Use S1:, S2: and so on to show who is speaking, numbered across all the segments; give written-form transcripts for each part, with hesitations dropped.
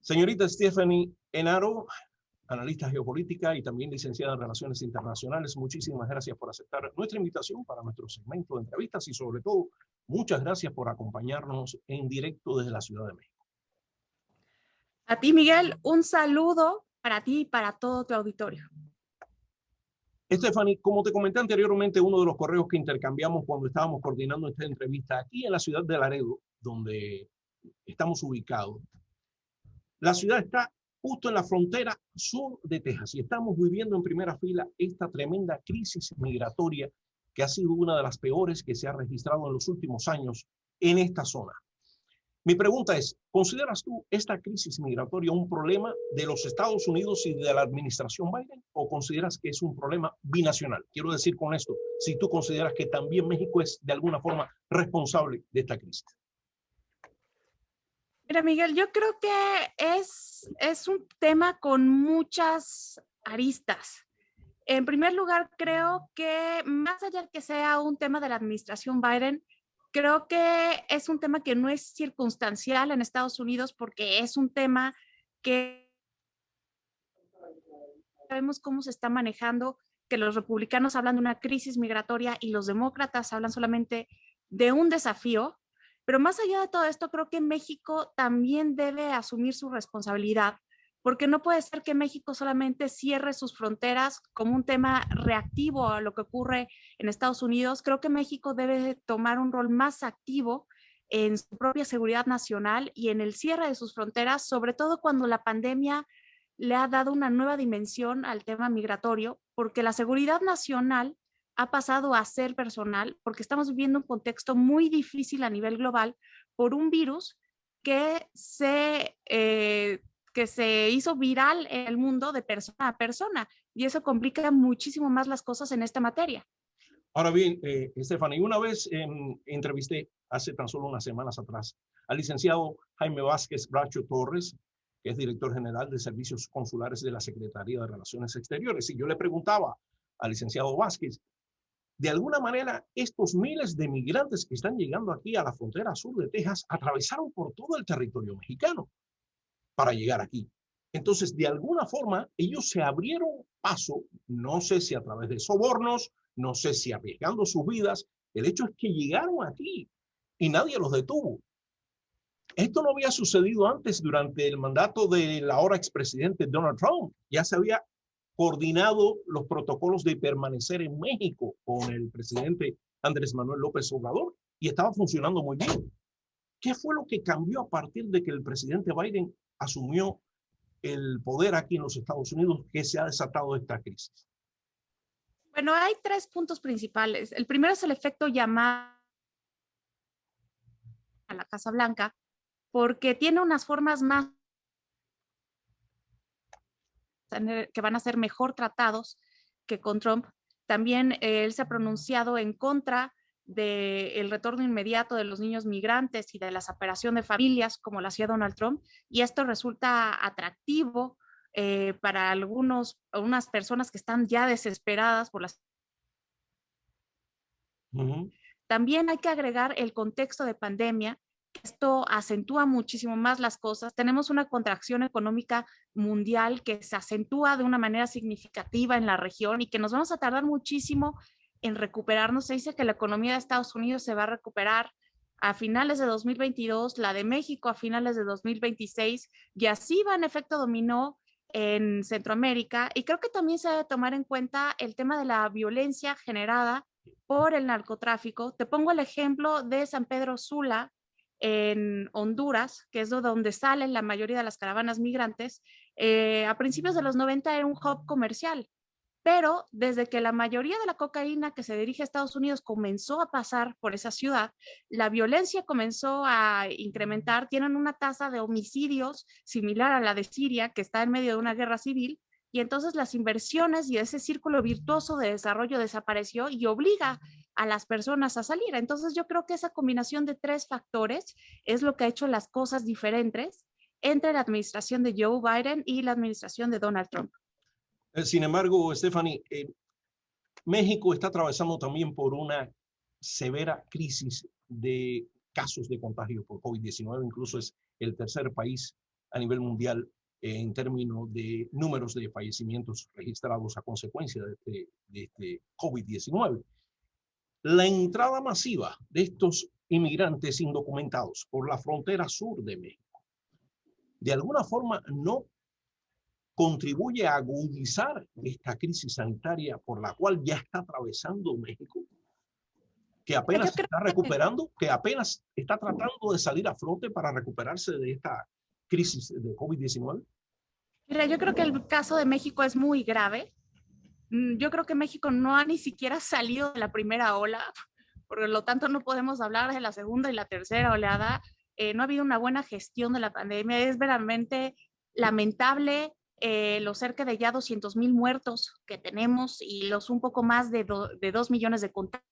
S1: Señorita Stephanie Enaro, analista geopolítica y también licenciada en Relaciones Internacionales, muchísimas gracias por aceptar nuestra invitación para nuestro segmento de entrevistas y sobre todo, muchas gracias por acompañarnos en directo desde la Ciudad de México.
S2: A ti, Miguel, un saludo para ti y para todo tu auditorio.
S1: Stephanie, como te comenté anteriormente, uno de los correos que intercambiamos cuando estábamos coordinando esta entrevista aquí en la ciudad de Laredo, donde estamos ubicados, la ciudad está justo en la frontera sur de Texas y estamos viviendo en primera fila esta tremenda crisis migratoria que ha sido una de las peores que se ha registrado en los últimos años en esta zona. Mi pregunta es, ¿consideras tú esta crisis migratoria un problema de los Estados Unidos y de la administración Biden o consideras que es un problema binacional? Quiero decir con esto, si tú consideras que también México es de alguna forma responsable de esta crisis.
S2: Mira, Miguel, yo creo que es un tema con muchas aristas. En primer lugar, creo que más allá de que sea un tema de la administración Biden, creo que es un tema que no es circunstancial en Estados Unidos porque es un tema que sabemos cómo se está manejando, que los republicanos hablan de una crisis migratoria y los demócratas hablan solamente de un desafío. Pero más allá de todo esto, creo que México también debe asumir su responsabilidad, porque no puede ser que México solamente cierre sus fronteras como un tema reactivo a lo que ocurre en Estados Unidos. Creo que México debe tomar un rol más activo en su propia seguridad nacional y en el cierre de sus fronteras, sobre todo cuando la pandemia le ha dado una nueva dimensión al tema migratorio, porque la seguridad nacional ha pasado a ser personal, porque estamos viviendo un contexto muy difícil a nivel global por un virus que se hizo viral en el mundo de persona a persona, y eso complica muchísimo más las cosas en esta materia.
S1: Ahora bien, Stephanie, una vez entrevisté hace tan solo unas semanas atrás al licenciado Jaime Vázquez Bracho Torres, que es director general de Servicios Consulares de la Secretaría de Relaciones Exteriores, y yo le preguntaba al licenciado Vázquez, de alguna manera, estos miles de migrantes que están llegando aquí a la frontera sur de Texas atravesaron por todo el territorio mexicano para llegar aquí. Entonces, de alguna forma, ellos se abrieron paso, no sé si a través de sobornos, no sé si arriesgando sus vidas. El hecho es que llegaron aquí y nadie los detuvo. Esto no había sucedido antes durante el mandato del ahora expresidente Donald Trump. Ya se había coordinado los protocolos de permanecer en México con el presidente Andrés Manuel López Obrador y estaba funcionando muy bien. ¿Qué fue lo que cambió a partir de que el presidente Biden asumió el poder aquí en los Estados Unidos que se ha desatado esta crisis?
S2: Bueno, hay tres puntos principales. El primero es el efecto llamada a la Casa Blanca, porque tiene unas formas más que van a ser mejor tratados que con Trump. También él se ha pronunciado en contra del retorno inmediato de los niños migrantes y de la separación de familias, como lo hacía Donald Trump, y esto resulta atractivo para algunas personas que están ya desesperadas por las... También hay que agregar el contexto de pandemia. Esto acentúa muchísimo más las cosas. Tenemos una contracción económica mundial que se acentúa de una manera significativa en la región y que nos vamos a tardar muchísimo en recuperarnos. Se dice que la economía de Estados Unidos se va a recuperar a finales de 2022, la de México a finales de 2026, y así va en efecto dominó en Centroamérica. Y creo que también se debe tomar en cuenta el tema de la violencia generada por el narcotráfico. Te pongo el ejemplo de San Pedro Sula en Honduras, que es de donde salen la mayoría de las caravanas migrantes. A principios de los 90 era un hub comercial, pero desde que la mayoría de la cocaína que se dirige a Estados Unidos comenzó a pasar por esa ciudad, la violencia comenzó a incrementar. Tienen una tasa de homicidios similar a la de Siria, que está en medio de una guerra civil, y entonces las inversiones y ese círculo virtuoso de desarrollo desapareció y obliga a las personas a salir. Entonces yo creo que esa combinación de tres factores es lo que ha hecho las cosas diferentes entre la administración de Joe Biden y la administración de Donald Trump.
S1: Sin embargo, Stephanie, México está atravesando también por una severa crisis de casos de contagio por COVID-19, incluso es el tercer país a nivel mundial en términos de números de fallecimientos registrados a consecuencia de este COVID-19. La entrada masiva de estos inmigrantes indocumentados por la frontera sur de México, de alguna forma no contribuye a agudizar esta crisis sanitaria por la cual ya está atravesando México, que apenas se está recuperando, que apenas está tratando de salir a flote para recuperarse de esta crisis de COVID-19?
S2: Mira, yo creo que el caso de México es muy grave. Yo creo que México no ha ni siquiera salido de la primera ola, por lo tanto no podemos hablar de la segunda y la tercera oleada. No ha habido una buena gestión de la pandemia. Es verdaderamente lamentable los cerca de ya 200,000 muertos que tenemos y los un poco más de 2 millones de contagios.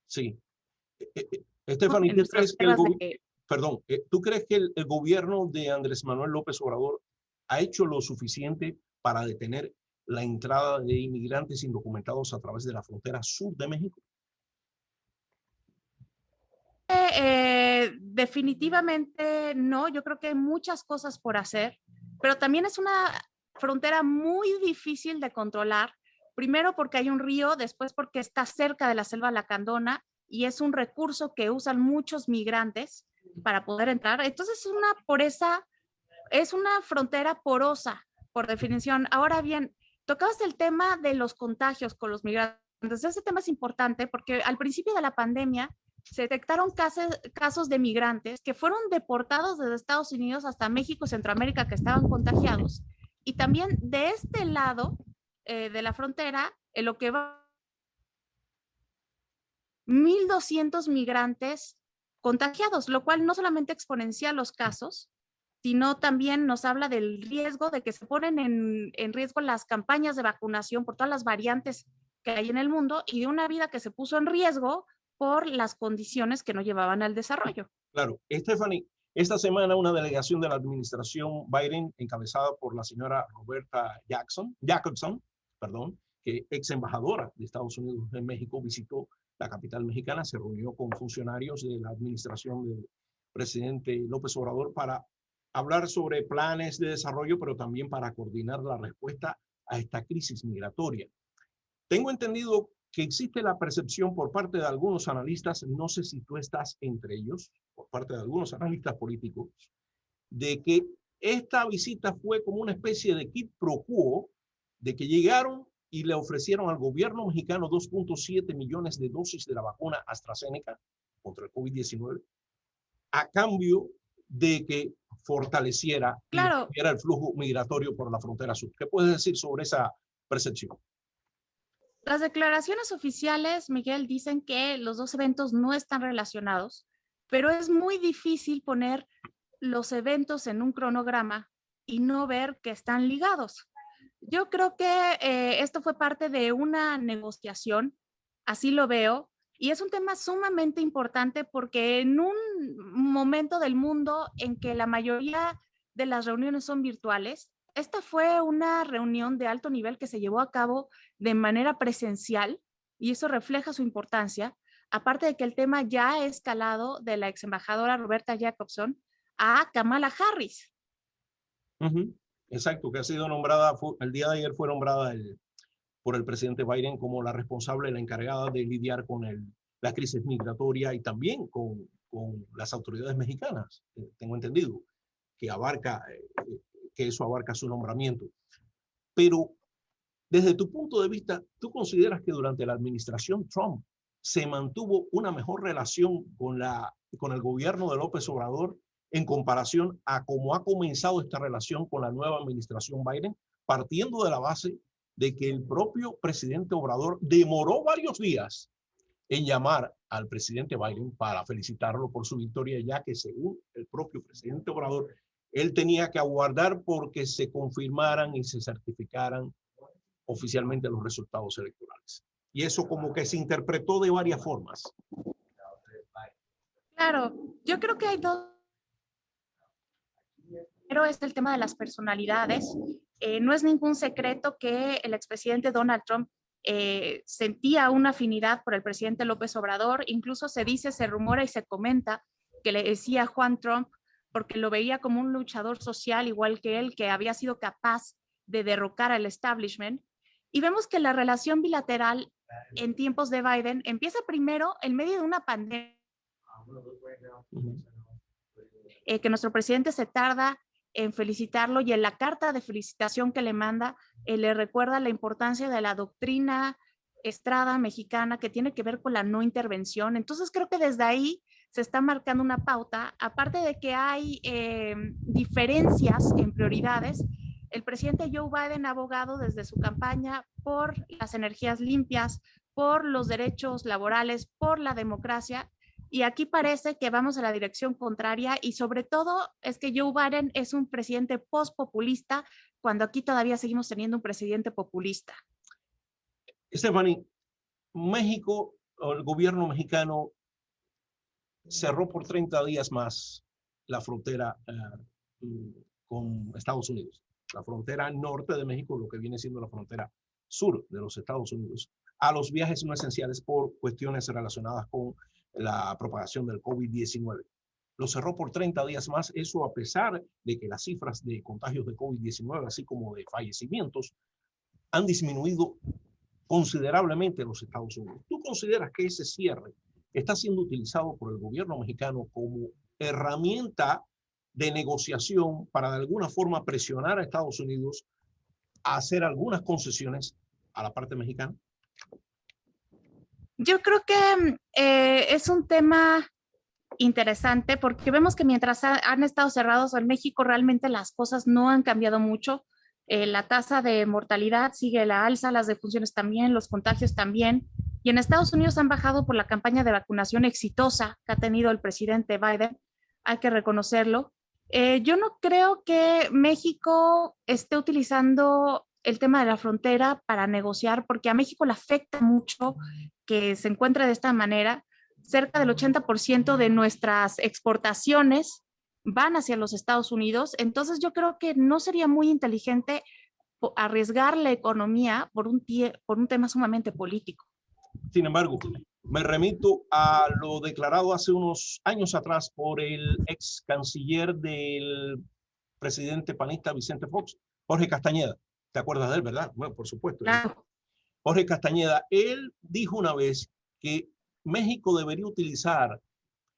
S1: Sí. Stephanie, ¿tú crees que perdón, ¿tú crees que el gobierno de Andrés Manuel López Obrador ha hecho lo suficiente para detener la entrada de inmigrantes indocumentados a través de la frontera sur de México?
S2: Definitivamente no. Yo creo que hay muchas cosas por hacer, pero también es una frontera muy difícil de controlar. Primero porque hay un río, después porque está cerca de la selva lacandona y es un recurso que usan muchos migrantes para poder entrar. Entonces es una frontera porosa, por definición. Ahora bien, tocabas el tema de los contagios con los migrantes. Ese tema es importante porque al principio de la pandemia se detectaron casos de migrantes que fueron deportados desde Estados Unidos hasta México y Centroamérica que estaban contagiados. Y también de este lado de la frontera, en lo que va 1,200 migrantes contagiados, lo cual no solamente exponencia los casos, sino también nos habla del riesgo de que se ponen en riesgo las campañas de vacunación por todas las variantes que hay en el mundo y de una vida que se puso en riesgo por las condiciones que no llevaban al desarrollo.
S1: Claro. Stephanie, esta semana una delegación de la administración Biden, encabezada por la señora Roberta Jacobson, que ex embajadora de Estados Unidos en México, visitó la capital mexicana, se reunió con funcionarios de la administración del presidente López Obrador para hablar sobre planes de desarrollo, pero también para coordinar la respuesta a esta crisis migratoria. Tengo entendido que existe la percepción por parte de algunos analistas, no sé si tú estás entre ellos, por parte de algunos analistas políticos, de que esta visita fue como una especie de quid pro quo, de que llegaron y le ofrecieron al gobierno mexicano 2.7 millones de dosis de la vacuna AstraZeneca contra el COVID-19, a cambio de que fortaleciera el flujo migratorio por la frontera sur. ¿Qué puedes decir sobre esa percepción?
S2: Las declaraciones oficiales, Miguel, dicen que los dos eventos no están relacionados, pero es muy difícil poner los eventos en un cronograma y no ver que están ligados. Yo creo que esto fue parte de una negociación, así lo veo, y es un tema sumamente importante porque en un momento del mundo en que la mayoría de las reuniones son virtuales, esta fue una reunión de alto nivel que se llevó a cabo de manera presencial y eso refleja su importancia, aparte de que el tema ya ha escalado de la ex embajadora Roberta Jacobson a Kamala Harris.
S1: Exacto, que ha sido nombrada, el día de ayer fue nombrada por el presidente Biden como la responsable, la encargada de lidiar con la crisis migratoria y también con las autoridades mexicanas, tengo entendido, que eso abarca su nombramiento. Pero desde tu punto de vista, ¿tú consideras que durante la administración Trump se mantuvo una mejor relación con el gobierno de López Obrador en comparación a cómo ha comenzado esta relación con la nueva administración Biden, partiendo de la base de que el propio presidente Obrador demoró varios días en llamar al presidente Biden para felicitarlo por su victoria, ya que según el propio presidente Obrador, él tenía que aguardar porque se confirmaran y se certificaran oficialmente los resultados electorales? Y eso como que se interpretó de varias formas.
S2: Claro, yo creo que hay dos. Primero es el tema de las personalidades. No es ningún secreto que el expresidente Donald Trump sentía una afinidad por el presidente López Obrador. Incluso se dice, se rumora y se comenta que le decía Juan Trump porque lo veía como un luchador social igual que él, que había sido capaz de derrocar al establishment. Y vemos que la relación bilateral en tiempos de Biden empieza primero en medio de una pandemia, que nuestro presidente se tarda en felicitarlo y en la carta de felicitación que le manda, le recuerda la importancia de la doctrina Estrada mexicana que tiene que ver con la no intervención. Entonces creo que desde ahí se está marcando una pauta, aparte de que hay diferencias en prioridades. El presidente Joe Biden ha abogado desde su campaña por las energías limpias, por los derechos laborales, por la democracia, y aquí parece que vamos a la dirección contraria, y sobre todo es que Joe Biden es un presidente post-populista, cuando aquí todavía seguimos teniendo un presidente populista.
S1: Stephanie, México, o el gobierno mexicano, cerró por 30 días más la frontera con Estados Unidos. La frontera norte de México, lo que viene siendo la frontera sur de los Estados Unidos, a los viajes no esenciales por cuestiones relacionadas con la propagación del COVID-19. Lo cerró por 30 días más, eso a pesar de que las cifras de contagios de COVID-19, así como de fallecimientos, han disminuido considerablemente en los Estados Unidos. ¿Tú consideras que ese cierre está siendo utilizado por el gobierno mexicano como herramienta de negociación para de alguna forma presionar a Estados Unidos a hacer algunas concesiones a la parte mexicana?
S2: Yo creo que es un tema interesante porque vemos que mientras han estado cerrados en México, realmente las cosas no han cambiado mucho. La tasa de mortalidad sigue la alza, las defunciones también, los contagios también. Y en Estados Unidos han bajado por la campaña de vacunación exitosa que ha tenido el presidente Biden, hay que reconocerlo. Yo no creo que México esté utilizando el tema de la frontera para negociar, porque a México le afecta mucho que se encuentre de esta manera. Cerca del 80% de nuestras exportaciones van hacia los Estados Unidos, entonces yo creo que no sería muy inteligente arriesgar la economía por un tema sumamente político.
S1: Sin embargo, me remito a lo declarado hace unos años atrás por el ex canciller del presidente panista Vicente Fox, Jorge Castañeda. ¿Te acuerdas de él, verdad? Bueno, por supuesto.
S2: Claro.
S1: Jorge Castañeda, él dijo una vez que México debería utilizar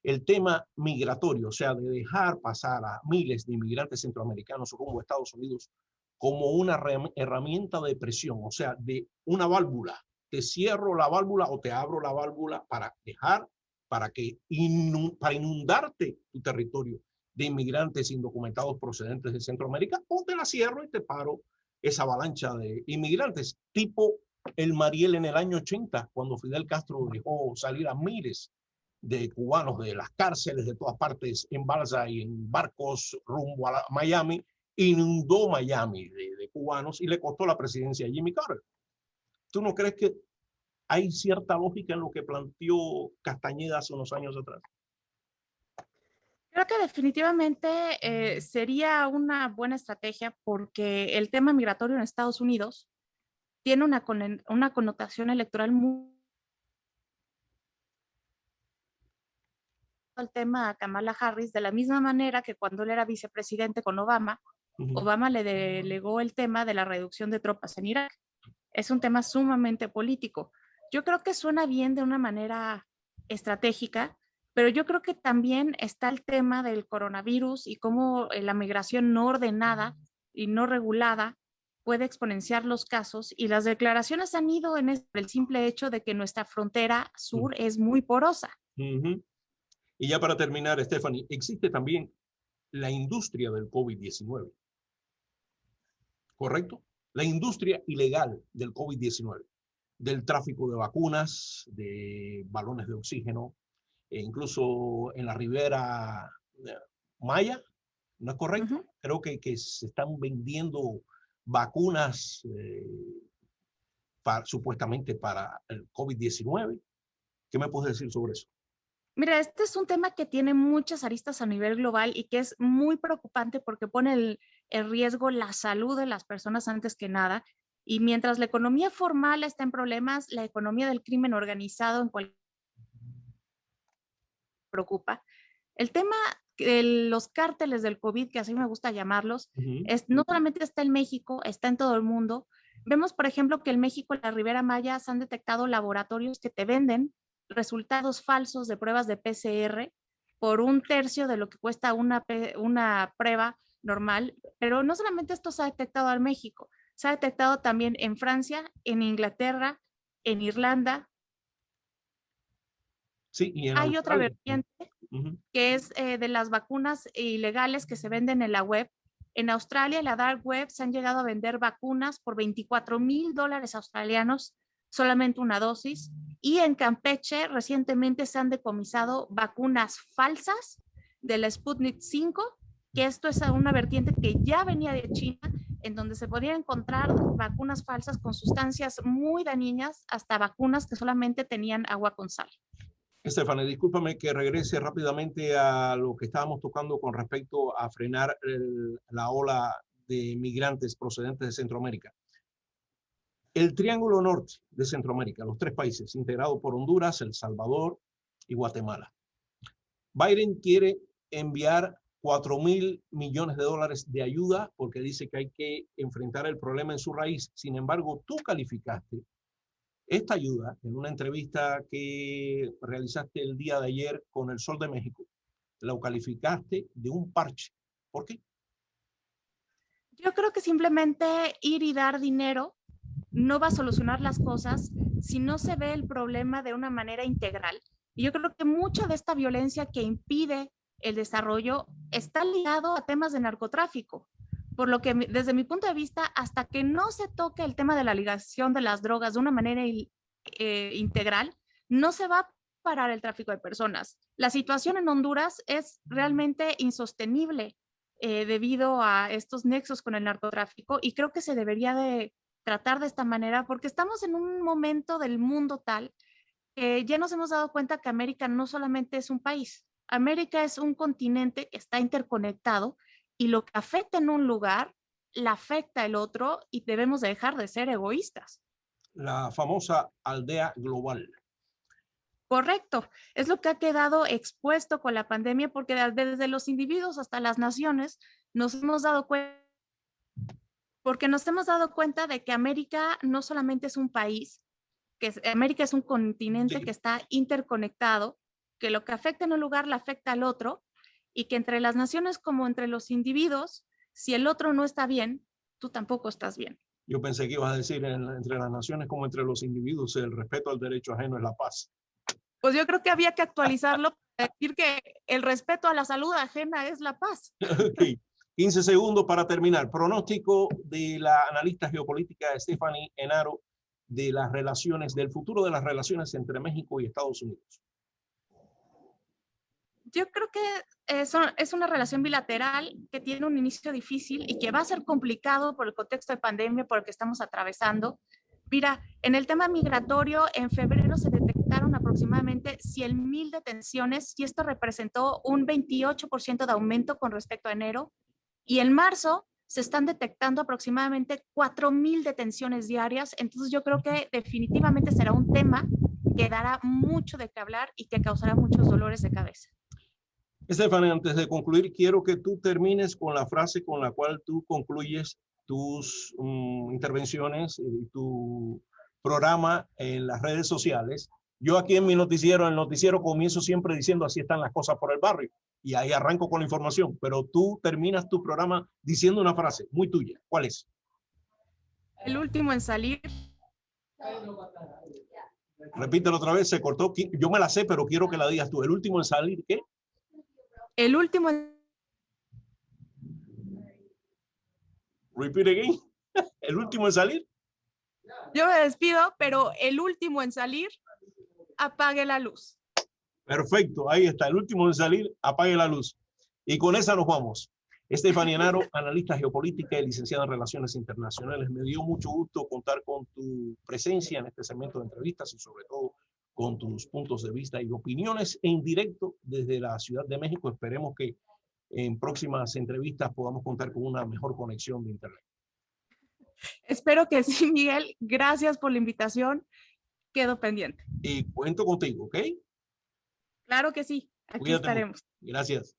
S1: el tema migratorio, o sea, de dejar pasar a miles de inmigrantes centroamericanos rumbo a Estados Unidos como una herramienta de presión, o sea, de una válvula. Te cierro la válvula o te abro la válvula para dejar, para inundarte tu territorio de inmigrantes indocumentados procedentes de Centroamérica, o te la cierro y te paro esa avalancha de inmigrantes, tipo el Mariel en el año 80, cuando Fidel Castro dejó salir a miles de cubanos de las cárceles de todas partes en balsa y en barcos rumbo a Miami, inundó Miami de cubanos y le costó la presidencia a Jimmy Carter. ¿Tú no crees que hay cierta lógica en lo que planteó Castañeda hace unos años atrás?
S2: Creo que definitivamente sería una buena estrategia, porque el tema migratorio en Estados Unidos tiene una connotación electoral muy... el tema a Kamala Harris, de la misma manera que cuando él era vicepresidente con Obama, Obama le delegó el tema de la reducción de tropas en Irak. Es un tema sumamente político. Yo creo que suena bien de una manera estratégica, pero yo creo que también está el tema del coronavirus y cómo la migración no ordenada y no regulada puede exponenciar los casos, y las declaraciones han ido en el simple hecho de que nuestra frontera sur es muy porosa.
S1: Y ya para terminar, Stephanie, existe también la industria del COVID-19, ¿correcto? La industria ilegal del COVID-19, del tráfico de vacunas, de balones de oxígeno, e incluso en la Ribera Maya, ¿no es correcto? Creo que se están vendiendo vacunas supuestamente para el COVID-19. ¿Qué me puedes decir sobre eso?
S2: Mira, este es un tema que tiene muchas aristas a nivel global y que es muy preocupante porque pone en riesgo la salud de las personas antes que nada. Y mientras la economía formal está en problemas, la economía del crimen organizado en cualquier preocupa. El tema los cárteles del COVID, que así me gusta llamarlos, no solamente está en México, está en todo el mundo. Vemos, por ejemplo, que en México, en la Ribera Maya, se han detectado laboratorios que te venden resultados falsos de pruebas de PCR por 1/3 de lo que cuesta una prueba normal. Pero no solamente esto se ha detectado en México, se ha detectado también en Francia, en Inglaterra, en Irlanda.
S1: Sí, y en
S2: Hay otra
S1: Australia.
S2: vertiente que es de las vacunas ilegales que se venden en la web. En Australia, en la dark web, se han llegado a vender vacunas por $24,000 australianos, solamente una dosis. Y en Campeche, recientemente se han decomisado vacunas falsas de la Sputnik 5, que esto es una vertiente que ya venía de China, en donde se podían encontrar vacunas falsas con sustancias muy dañinas, hasta vacunas que solamente tenían agua con sal.
S1: Stephanie, discúlpame que regrese rápidamente a lo que estábamos tocando con respecto a frenar la ola de migrantes procedentes de Centroamérica. El Triángulo Norte de Centroamérica, los 3 países, integrados por Honduras, El Salvador y Guatemala. Biden quiere enviar $4,000 millones de ayuda porque dice que hay que enfrentar el problema en su raíz. Sin embargo, tú calificaste esta ayuda en una entrevista que realizaste el día de ayer con El Sol de México. Lo calificaste de un parche. ¿Por qué?
S2: Yo creo que simplemente ir y dar dinero no va a solucionar las cosas si no se ve el problema de una manera integral. Y yo creo que mucha de esta violencia que impide el desarrollo está ligado a temas de narcotráfico. Por lo que desde mi punto de vista, hasta que no se toque el tema de la ligación de las drogas de una manera integral, no se va a parar el tráfico de personas. La situación en Honduras es realmente insostenible debido a estos nexos con el narcotráfico, y creo que se debería de tratar de esta manera porque estamos en un momento del mundo tal que ya nos hemos dado cuenta que América no solamente es un país, América es un continente que está interconectado, y lo que afecta en un lugar, la afecta el otro, y debemos dejar de ser egoístas.
S1: La famosa aldea global.
S2: Correcto, es lo que ha quedado expuesto con la pandemia, porque desde los individuos hasta las naciones nos hemos dado cuenta, de que América no solamente es un país, América es un continente que está interconectado, que lo que afecta en un lugar le afecta al otro, y que entre las naciones como entre los individuos, si el otro no está bien, tú tampoco estás bien.
S1: Yo pensé que ibas a decir entre las naciones como entre los individuos, el respeto al derecho ajeno es la paz.
S2: Pues yo creo que había que actualizarlo para decir que el respeto a la salud ajena es la paz.
S1: Okay. 15 segundos para terminar. Pronóstico de la analista geopolítica Stephanie Enaro de las relaciones, del futuro de las relaciones entre México y Estados Unidos.
S2: Yo creo que es una relación bilateral que tiene un inicio difícil y que va a ser complicado por el contexto de pandemia por el que estamos atravesando. Mira, en el tema migratorio, en febrero se detectaron aproximadamente 100,000 detenciones, y esto representó un 28% de aumento con respecto a enero. Y en marzo se están detectando aproximadamente 4,000 detenciones diarias. Entonces yo creo que definitivamente será un tema que dará mucho de qué hablar y que causará muchos dolores de cabeza.
S1: Stephanie, antes de concluir, quiero que tú termines con la frase con la cual tú concluyes tus intervenciones y tu programa en las redes sociales. Yo aquí en mi noticiero, el noticiero, comienzo siempre diciendo así están las cosas por el barrio, y ahí arranco con la información, pero tú terminas tu programa diciendo una frase muy tuya. ¿Cuál es?
S2: El último en salir.
S1: Repítelo otra vez, se cortó. Yo me la sé, pero quiero que la digas tú. El último en salir, ¿qué?
S2: El último en...
S1: Repeat again. El último en salir.
S2: Yo me despido, pero el último en salir, apague la luz.
S1: Perfecto, ahí está. El último en salir, apague la luz. Y con esa nos vamos. Stephanie Enaro, analista geopolítica y licenciada en Relaciones Internacionales. Me dio mucho gusto contar con tu presencia en este segmento de entrevistas y sobre todo con tus puntos de vista y opiniones en directo desde la Ciudad de México. Esperemos que en próximas entrevistas podamos contar con una mejor conexión de Internet.
S2: Espero que sí, Miguel. Gracias por la invitación. Quedo pendiente.
S1: Y cuento contigo, ¿ok?
S2: Claro que sí. Aquí
S1: Cuídate
S2: estaremos.
S1: mucho. Gracias.